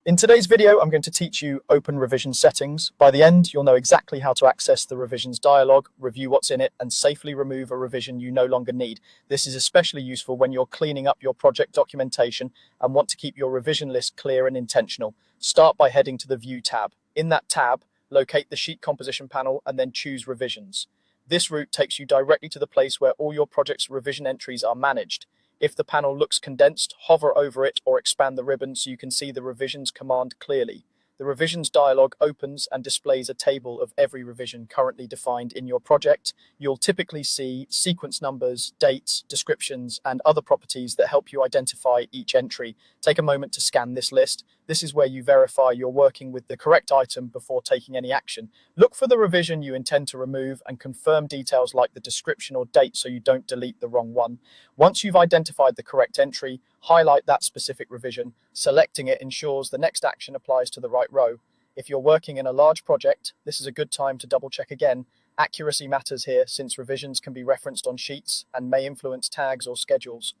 In today's video, I'm going to teach you open revision settings. By the end, you'll know exactly how to access the revisions dialog, review what's in it, and safely remove a revision you no longer need. This is especially useful when you're cleaning up your project documentation and want to keep your revision list clear and intentional. Start by heading to the View tab. In that tab, locate the Sheet Composition panel and then choose Revisions. This route takes you directly to the place where all your project's revision entries are managed. If the panel looks condensed, hover over it or expand the ribbon so you can see the revisions command clearly. The revisions dialog opens and displays a table of every revision currently defined in your project. You'll typically see sequence numbers, dates, descriptions, and other properties that help you identify each entry. Take a moment to scan this list. This is where you verify you're working with the correct item before taking any action. Look for the revision you intend to remove and confirm details like the description or date so you don't delete the wrong one. Once you've identified the correct entry, highlight that specific revision. Selecting it ensures the next action applies to the right row. If you're working in a large project, this is a good time to double check again. Accuracy matters here since revisions can be referenced on sheets and may influence tags or schedules.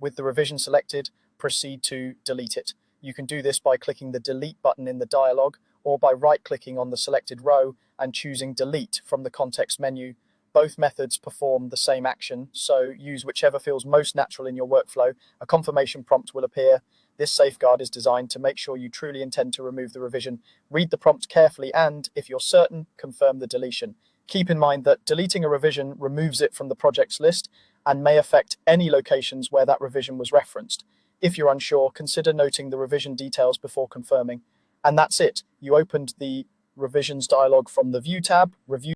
With the revision selected, proceed to delete it. You can do this by clicking the delete button in the dialog or by right-clicking on the selected row and choosing delete from the context menu. Both methods perform the same action, so use whichever feels most natural in your workflow. A confirmation prompt will appear. This safeguard is designed to make sure you truly intend to remove the revision. Read the prompt carefully and, if you're certain, confirm the deletion. Keep in mind that deleting a revision removes it from the project's list and may affect any locations where that revision was referenced. If you're unsure, consider noting the revision details before confirming. And that's it. You opened the revisions dialog from the View tab, review